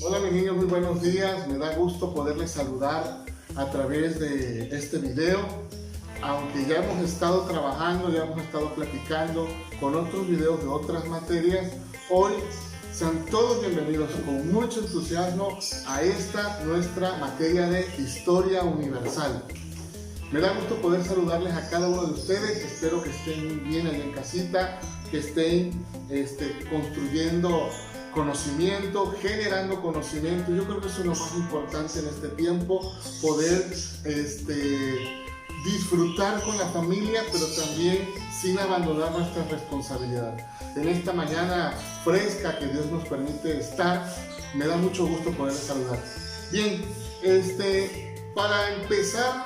Hola mis niños, muy buenos días. Me da gusto poderles saludar a través de este video. Aunque ya hemos estado trabajando, ya hemos estado platicando con otros videos de otras materias, hoy sean todos bienvenidos con mucho entusiasmo a esta nuestra materia de Historia Universal. Me da gusto poder saludarles a cada uno de ustedes. Espero que estén bien ahí en casita, que estén construyendo conocimiento, generando conocimiento. Yo creo que eso es lo más importante en este tiempo, poder disfrutar con la familia, pero también sin abandonar nuestra responsabilidad. En esta mañana fresca que Dios nos permite estar, me da mucho gusto poderles saludar. Bien, para empezar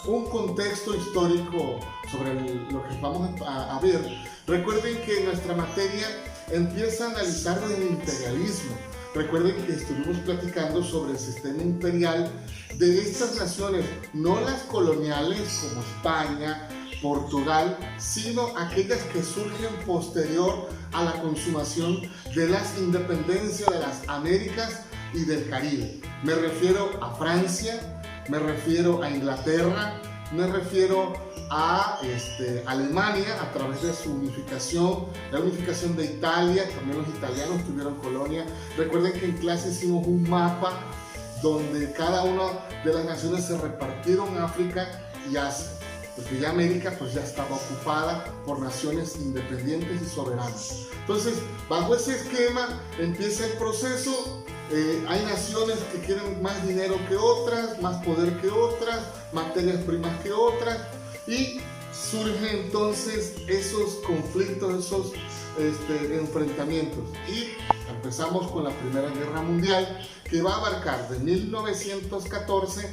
un contexto histórico sobre lo que vamos a ver, recuerden que nuestra materia empieza a analizar el imperialismo. Recuerden que estuvimos platicando sobre el sistema imperial de estas naciones, no las coloniales como España, Portugal, sino aquellas que surgen posterior a la consumación de las independencias de las Américas y del Caribe. Me refiero a Francia, me refiero a Inglaterra, me refiero a Alemania a través de su unificación, la unificación de Italia. También los italianos tuvieron colonia. Recuerden que en clase hicimos un mapa donde cada una de las naciones se repartieron África y Asia, porque ya América pues ya estaba ocupada por naciones independientes y soberanas. Entonces, bajo ese esquema empieza el proceso. Hay naciones que quieren más dinero que otras, más poder que otras, materias primas que otras, y surgen entonces esos conflictos, esos enfrentamientos. Y empezamos con la Primera Guerra Mundial, que va a abarcar de 1914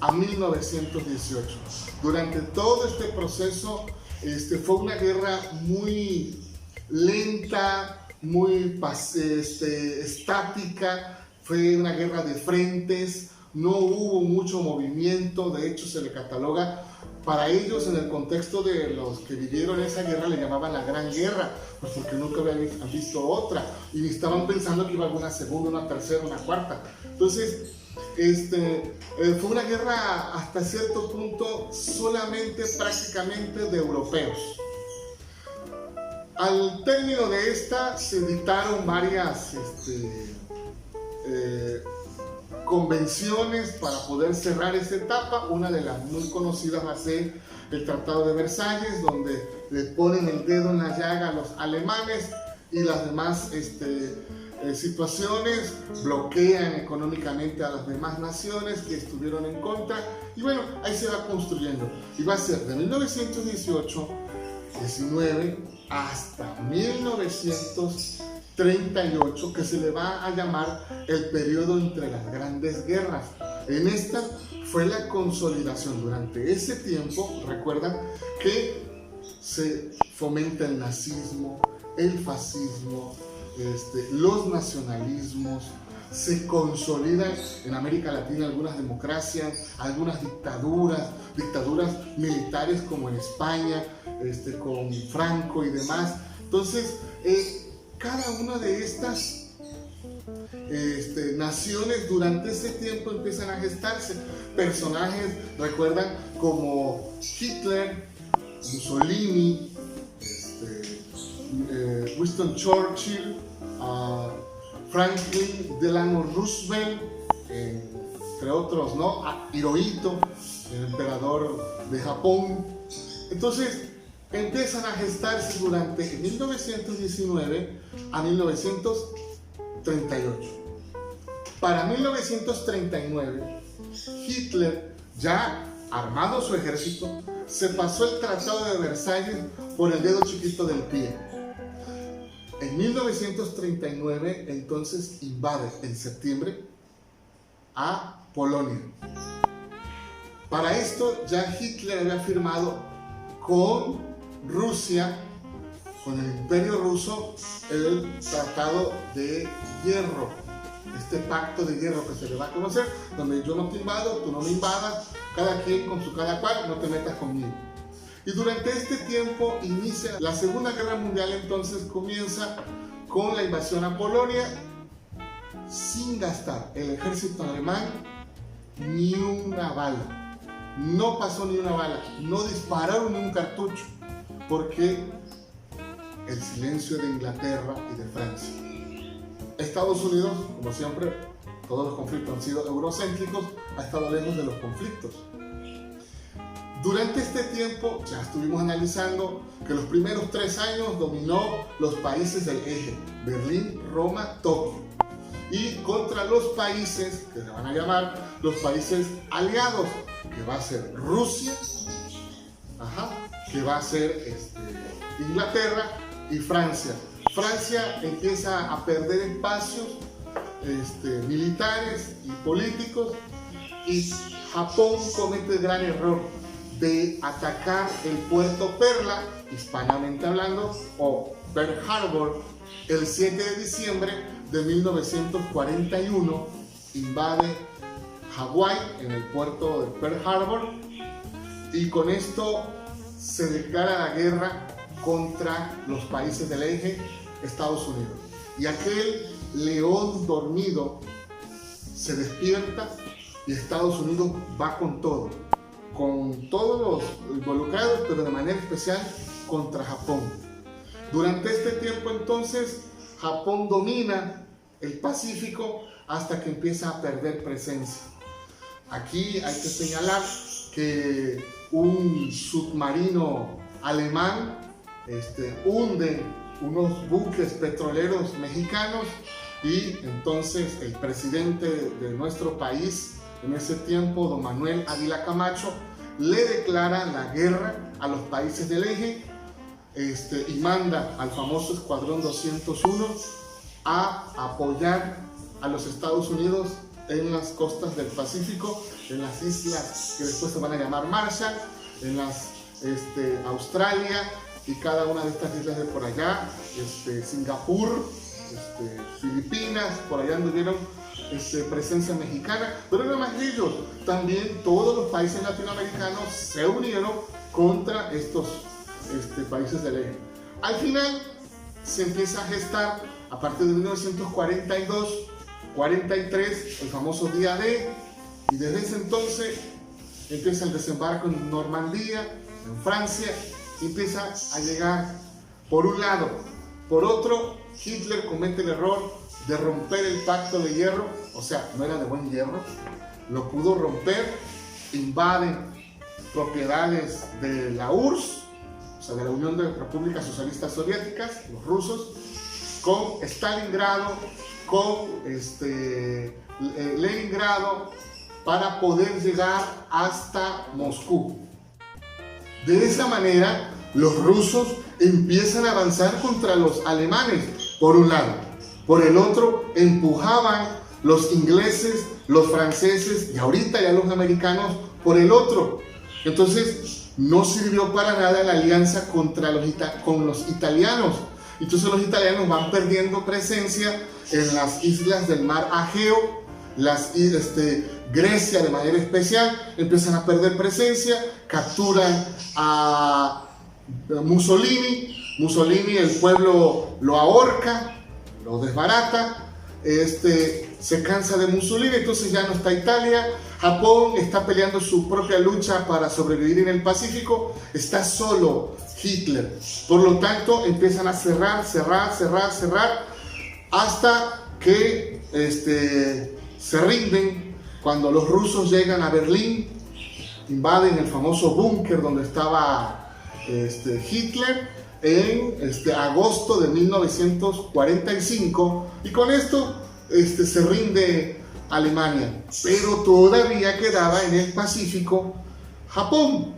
a 1918. Durante todo este proceso fue una guerra muy lenta, muy estática. Fue una guerra de frentes, no hubo mucho movimiento. De hecho, se le cataloga, para ellos, en el contexto de los que vivieron esa guerra, le llamaban la Gran Guerra, pues porque nunca habían visto otra y estaban pensando que iba a haber una segunda, una tercera, una cuarta. Entonces, fue una guerra hasta cierto punto solamente prácticamente de europeos. Al término de esta se dictaron varias convenciones para poder cerrar esta etapa. Una de las muy conocidas va a ser el Tratado de Versalles, donde le ponen el dedo en la llaga a los alemanes, y las demás situaciones bloquean económicamente a las demás naciones que estuvieron en contra. Y bueno, ahí se va construyendo, y va a ser de 1918-19 hasta 1938, que se le va a llamar el periodo entre las grandes guerras. En esta fue la consolidación. Durante ese tiempo, recuerdan que se fomenta el nazismo, el fascismo, los nacionalismos. Se consolidan en América Latina algunas democracias, algunas dictaduras militares como en España, con Franco y demás. Entonces, cada una de estas naciones durante ese tiempo empiezan a gestarse. Personajes, recuerdan, como Hitler, Mussolini, Winston Churchill, Franklin Delano Roosevelt, entre otros, ¿no? Hirohito, el emperador de Japón. Entonces, empiezan a gestarse durante 1919 a 1938. Para 1939, Hitler, ya armado su ejército, se pasó el Tratado de Versalles por el dedo chiquito del pie. En 1939, entonces, invade en septiembre a Polonia. Para esto, ya Hitler había firmado con Rusia, con el Imperio Ruso, el Tratado de Hierro, este pacto de hierro que se le va a conocer, donde yo no te invado, tú no me invadas, cada quien con su cada cual, no te metas conmigo. Y durante este tiempo inicia la Segunda Guerra Mundial. Entonces comienza con la invasión a Polonia, sin gastar el ejército alemán ni una bala. No pasó ni una bala, no dispararon ni un cartucho, porque el silencio de Inglaterra y de Francia. Estados Unidos, como siempre, todos los conflictos han sido eurocéntricos, ha estado lejos de los conflictos. Durante este tiempo ya estuvimos analizando que los primeros 3 años dominó los países del eje, Berlín, Roma, Tokio, y contra los países que se van a llamar los países aliados, que va a ser Rusia, que va a ser Inglaterra y Francia. Francia empieza a perder espacios militares y políticos, y Japón comete el gran error de atacar el puerto Perla, hispanamente hablando, o Pearl Harbor, el 7 de diciembre de 1941, invade Hawái en el puerto de Pearl Harbor, y con esto se declara la guerra contra los países del eje, Estados Unidos. Y aquel león dormido se despierta y Estados Unidos va con todos los involucrados, pero de manera especial contra Japón. Durante este tiempo entonces Japón domina el Pacífico hasta que empieza a perder presencia. Aquí hay que señalar que un submarino alemán hunde unos buques petroleros mexicanos, y entonces el presidente de nuestro país en ese tiempo, don Manuel Ávila Camacho, le declara la guerra a los países del eje y manda al famoso Escuadrón 201 a apoyar a los Estados Unidos en las costas del Pacífico, en las islas que después se van a llamar Marshall, en las Australia y cada una de estas islas de por allá, Singapur, Filipinas, por allá anduvieron presencia mexicana, pero no más ellos, también todos los países latinoamericanos se unieron contra estos países del eje. Al final se empieza a gestar a partir de 1942, 43, el famoso Día D, y desde ese entonces empieza el desembarco en Normandía, en Francia, y empieza a llegar por un lado. Por otro, Hitler comete el error de romper el pacto de hierro, o sea, no era de buen hierro, lo pudo romper, invade propiedades de la URSS, o sea, de la Unión de Repúblicas Socialistas Soviéticas, los rusos, con Stalingrado, con Leningrado, para poder llegar hasta Moscú. De esa manera, los rusos empiezan a avanzar contra los alemanes, por un lado. Por el otro, empujaban los ingleses, los franceses y ahorita ya los americanos por el otro. Entonces, no sirvió para nada la alianza con los italianos. Entonces los italianos van perdiendo presencia en las islas del mar Egeo, Grecia de manera especial, empiezan a perder presencia, capturan a Mussolini, el pueblo lo ahorca, lo desbarata, se cansa de Mussolini, entonces ya no está Italia, Japón está peleando su propia lucha para sobrevivir en el Pacífico, está solo Hitler, por lo tanto empiezan a cerrar, hasta que se rinden cuando los rusos llegan a Berlín, invaden el famoso búnker donde estaba Hitler en agosto de 1945, y con esto se rinde Alemania, pero todavía quedaba en el Pacífico Japón,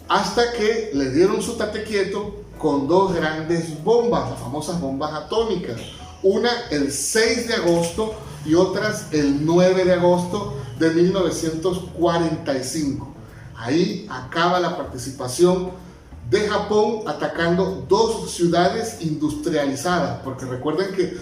hasta que le dieron su tate quieto con 2 grandes bombas, las famosas bombas atómicas, una el 6 de agosto y otras el 9 de agosto de 1945. Ahí acaba la participación de Japón atacando 2 ciudades industrializadas, porque recuerden que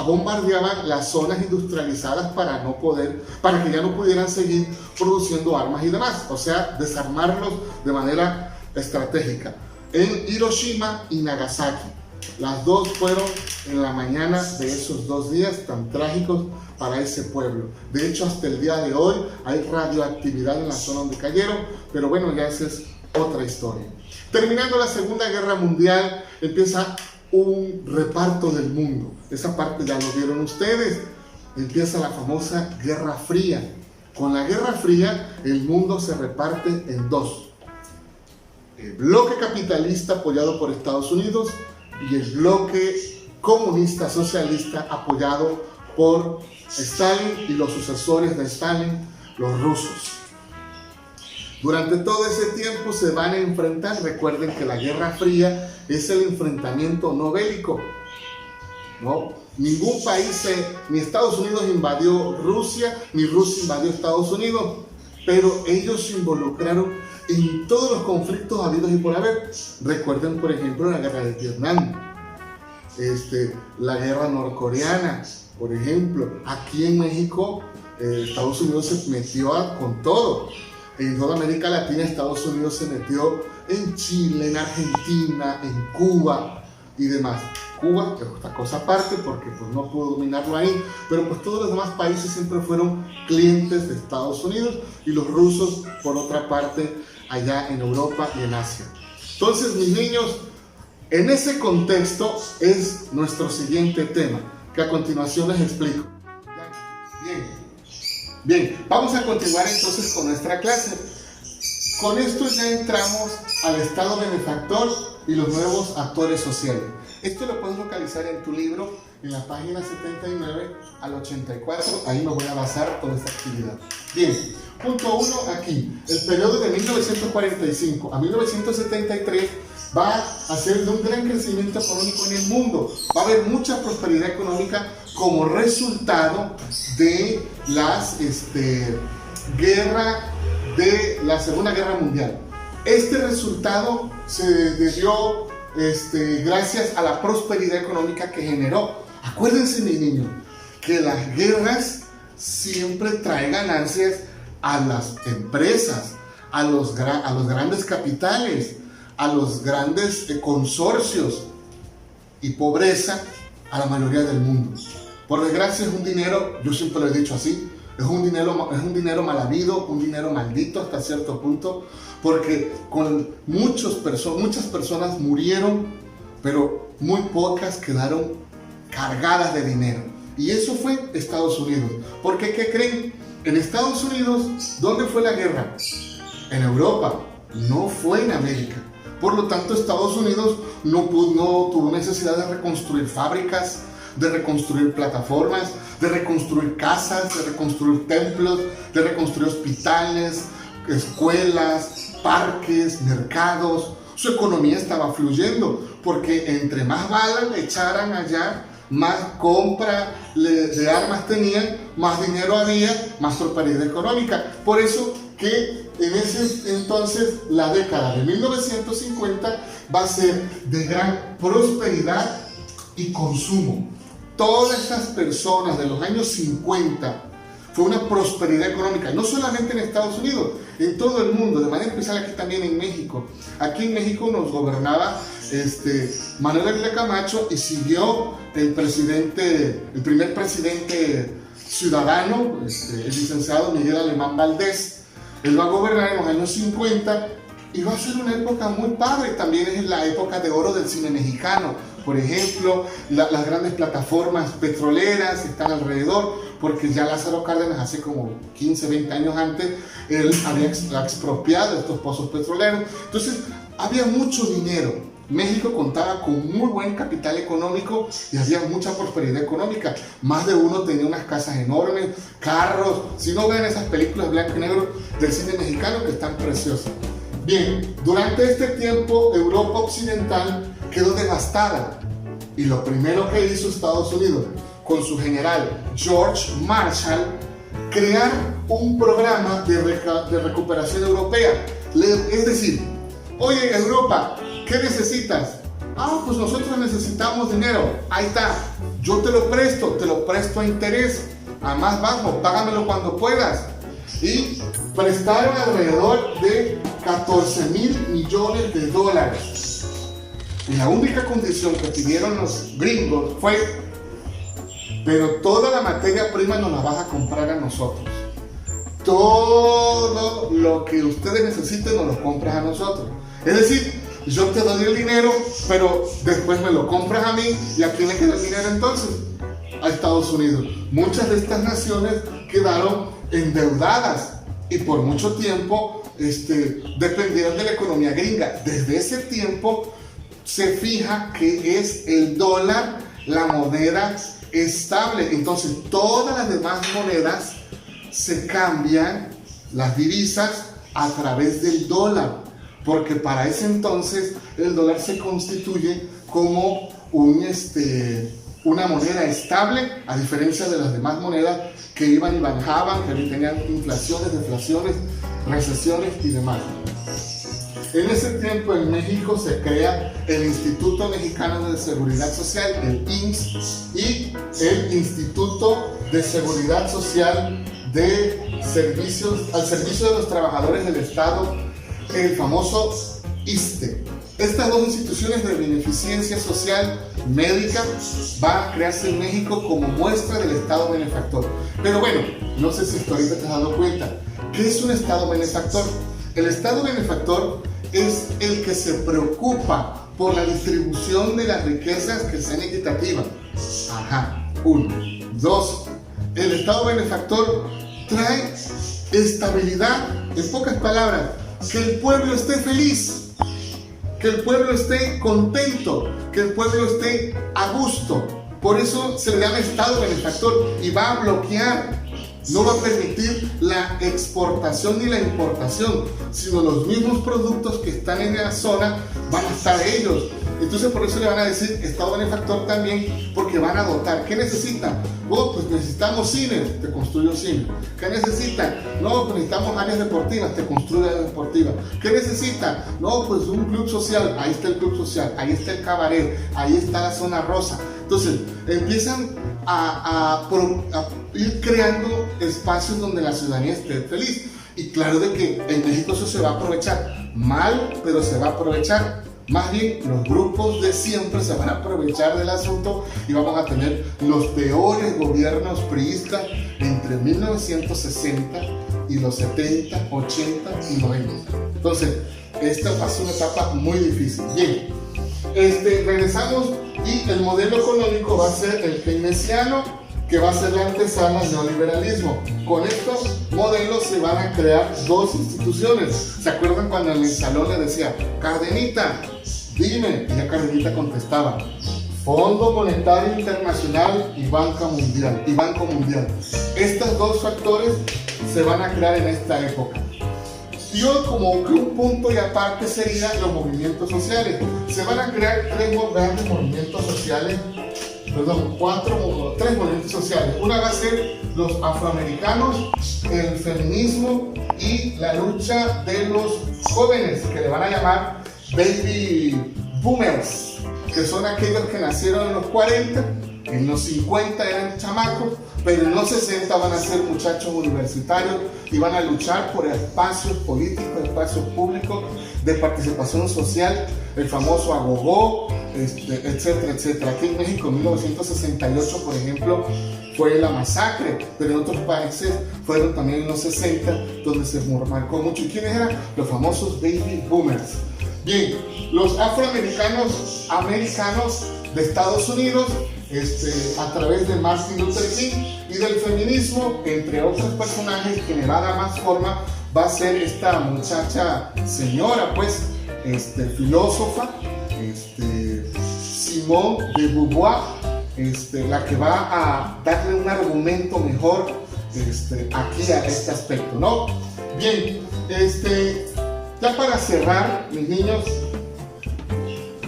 bombardeaban las zonas industrializadas para que ya no pudieran seguir produciendo armas y demás, o sea, desarmarlos de manera estratégica, en Hiroshima y Nagasaki. Las dos fueron en la mañana de esos 2 días tan trágicos para ese pueblo. De hecho, hasta el día de hoy hay radioactividad en la zona donde cayeron, pero bueno, ya esa es otra historia. Terminando la Segunda Guerra Mundial, empieza un reparto del mundo. Esa parte ya lo vieron ustedes. Empieza la famosa Guerra Fría. Con la Guerra Fría, el mundo se reparte en dos: el bloque capitalista apoyado por Estados Unidos y el bloque comunista socialista apoyado por Stalin y los sucesores de Stalin, los rusos. Durante todo ese tiempo se van a enfrentar. Recuerden que la Guerra Fría es el enfrentamiento no bélico, ¿no? Ningún país, ni Estados Unidos invadió Rusia, ni Rusia invadió Estados Unidos, pero ellos se involucraron en todos los conflictos habidos y por haber. Recuerden, por ejemplo, la guerra de Vietnam, la guerra norcoreana, por ejemplo. Aquí en México, Estados Unidos se metió con todo. En toda América Latina, Estados Unidos se metió en Chile, en Argentina, en Cuba y demás. Cuba es otra cosa aparte porque pues no pudo dominarlo ahí, pero pues todos los demás países siempre fueron clientes de Estados Unidos, y los rusos por otra parte allá en Europa y en Asia. Entonces, mis niños, en ese contexto es nuestro siguiente tema, que a continuación les explico. Bien, vamos a continuar entonces con nuestra clase. Con esto ya entramos al Estado benefactor y los nuevos actores sociales. Esto lo puedes localizar en tu libro, en la página 79 al 84, ahí me voy a basar toda esta actividad. Bien, punto 1 aquí, el periodo de 1945 a 1973 va a ser de un gran crecimiento económico en el mundo. Va a haber mucha prosperidad económica como resultado de la Segunda Guerra Mundial. Este resultado se debió gracias a la prosperidad económica que generó. Acuérdense, mis niños, que las guerras siempre traen ganancias a las empresas, a los grandes capitales, a los grandes consorcios, y pobreza a la mayoría del mundo. Por desgracia es un dinero, yo siempre lo he dicho así, es un dinero mal habido, un dinero maldito hasta cierto punto, porque muchas personas murieron, pero muy pocas quedaron cargadas de dinero. Y eso fue Estados Unidos. Porque, ¿qué creen? En Estados Unidos, ¿dónde fue la guerra? En Europa, no fue en América. Por lo tanto, Estados Unidos no tuvo necesidad de reconstruir fábricas, de reconstruir plataformas, de reconstruir casas, de reconstruir templos, de reconstruir hospitales, escuelas, parques, mercados. Su economía estaba fluyendo, porque entre más balas le echaran allá, más compra de armas tenían, más dinero había, más prosperidad económica. Por eso que en ese entonces la década de 1950 va a ser de gran prosperidad y consumo. Todas estas personas de los años 50 fue una prosperidad económica, no solamente en Estados Unidos, en todo el mundo, de manera especial aquí también en México. Aquí en México nos gobernaba Manuel Ávila Camacho, y siguió el primer presidente ciudadano, el licenciado Miguel Alemán Valdés. Él va a gobernar en los años 50 y va a ser una época muy padre. También es la época de oro del cine mexicano. Por ejemplo, las grandes plataformas petroleras están alrededor, porque ya Lázaro Cárdenas hace como 15, 20 años antes, él había expropiado estos pozos petroleros. Entonces, había mucho dinero. México contaba con muy buen capital económico y había mucha prosperidad económica. Más de uno tenía unas casas enormes, carros. Si no ven esas películas blanco y negro del cine mexicano, que están preciosas. Bien, durante este tiempo Europa Occidental quedó devastada, y lo primero que hizo Estados Unidos con su general George Marshall, crear un programa de recuperación europea. Es decir, oye, Europa, ¿qué necesitas? Pues nosotros necesitamos dinero. Ahí está, yo te lo presto a interés, a más bajo, págamelo cuando puedas. Y prestaron alrededor de $14,000 millones. Y la única condición que pidieron los gringos fue: pero toda la materia prima nos la vas a comprar a nosotros. Todo lo que ustedes necesiten nos lo compras a nosotros. Es decir, yo te doy el dinero, pero después me lo compras a mí. ¿Y a quién le queda el dinero entonces? A Estados Unidos. Muchas de estas naciones quedaron endeudadas y por mucho tiempo dependieron de la economía gringa. Desde ese tiempo se fija que es el dólar la moneda estable. Entonces todas las demás monedas se cambian, las divisas, a través del dólar, porque para ese entonces el dólar se constituye como una moneda estable, a diferencia de las demás monedas que iban y bajaban, que tenían inflaciones, deflaciones, recesiones y demás. En ese tiempo en México se crea el Instituto Mexicano de Seguridad Social, el IMSS, y el Instituto de Seguridad Social al servicio de los trabajadores del Estado, el famoso ISSSTE. Estas dos instituciones de beneficencia social médica van a crearse en México como muestra del Estado benefactor. Pero bueno, no sé si hasta ahorita te has dado cuenta. ¿Qué es un Estado benefactor? El Estado benefactor es el que se preocupa por la distribución de las riquezas que sean equitativas. Ajá, 1. 2. El Estado benefactor trae estabilidad. En pocas palabras, que el pueblo esté feliz, que el pueblo esté contento, que el pueblo esté a gusto. Por eso se le llama Estado benefactor, y va a bloquear, no va a permitir la exportación ni la importación, sino los mismos productos que están en la zona van a estar ellos. Entonces por eso le van a decir Estado benefactor también, porque van a dotar. ¿Qué necesitan? Oh, pues necesitamos cines, te construyo cine. ¿Qué necesitan? No, pues necesitamos áreas deportivas, te construyo áreas deportivas. ¿Qué necesitan? No, pues un club social, ahí está el club social, ahí está el cabaret, ahí está la zona rosa. Entonces empiezan a ir creando espacios donde la ciudadanía esté feliz. Y claro de que en México eso se va a aprovechar mal, pero se va a aprovechar. Más bien, los grupos de siempre se van a aprovechar del asunto y vamos a tener los peores gobiernos priistas entre 1960 y los 70, 80 y 90. Entonces, esta va a ser una etapa muy difícil. Bien, regresamos y el modelo económico va a ser el keynesiano, que va a ser la antesala al neoliberalismo. Con estos modelos se van a crear dos instituciones. ¿Se acuerdan cuando en el salón le decía, Cardenita, dime? Y ya Cardenita contestaba, Fondo Monetario Internacional y Banco Mundial. Estos dos factores se van a crear en esta época. Yo como que un punto y aparte serían los movimientos sociales. Se van a crear tres grandes movimientos sociales, tres movimientos sociales. Una va a ser los afroamericanos, el feminismo y la lucha de los jóvenes, que le van a llamar baby boomers, que son aquellos que nacieron en los 40, en los 50 eran chamacos, pero en los 60 van a ser muchachos universitarios y van a luchar por espacios políticos, espacios públicos de participación social, el famoso agogó, etcétera, etcétera. Aquí en México en 1968, por ejemplo, fue la masacre, pero en otros países fueron también en los 60, donde se marcó mucho. ¿Y quiénes eran? Los famosos baby boomers. Bien, los afroamericanos de Estados Unidos, a través de Martin Luther King y del feminismo, entre otros personajes, que le va a dar más forma, va a ser esta muchacha, señora, pues, filósofa, Simone de Beauvoir, la que va a darle un argumento mejor aquí a este aspecto, ¿no? Bien, ya para cerrar, mis niños,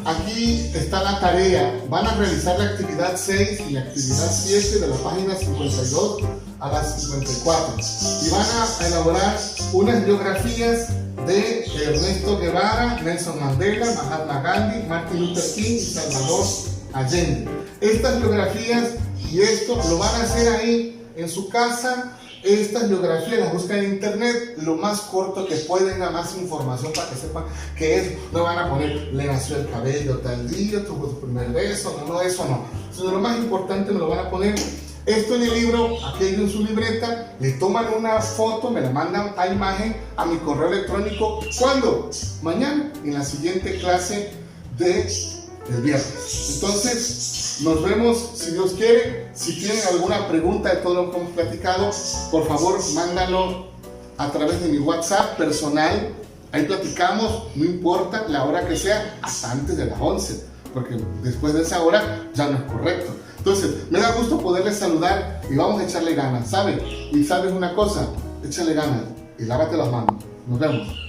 aquí está la tarea. Van a realizar la actividad 6 y la actividad 7 de la página 52 a la 54. Y van a elaborar unas biografías de Ernesto Guevara, Nelson Mandela, Mahatma Gandhi, Martin Luther King y Salvador Allende. Estas biografías y esto lo van a hacer ahí en su casa, Estas biografías las buscan en internet lo más corto que pueden, a más información para que sepan qué es. No van a poner, le nació el cabello tal día, tuvo su primer beso, no, eso no. Sino lo más importante me lo van a poner esto en el libro, aquello en su libreta, le toman una foto, me la mandan a imagen a mi correo electrónico. ¿Cuándo? Mañana, en la siguiente clase del viernes. Entonces, nos vemos si Dios quiere. Si tienen alguna pregunta de todo lo que hemos platicado, por favor, mándalo a través de mi WhatsApp personal. Ahí platicamos, no importa la hora que sea, hasta antes de las 11, porque después de esa hora ya no es correcto. Entonces, me da gusto poderles saludar y vamos a echarle ganas, ¿sabes? Y sabes una cosa, échale ganas y lávate las manos. Nos vemos.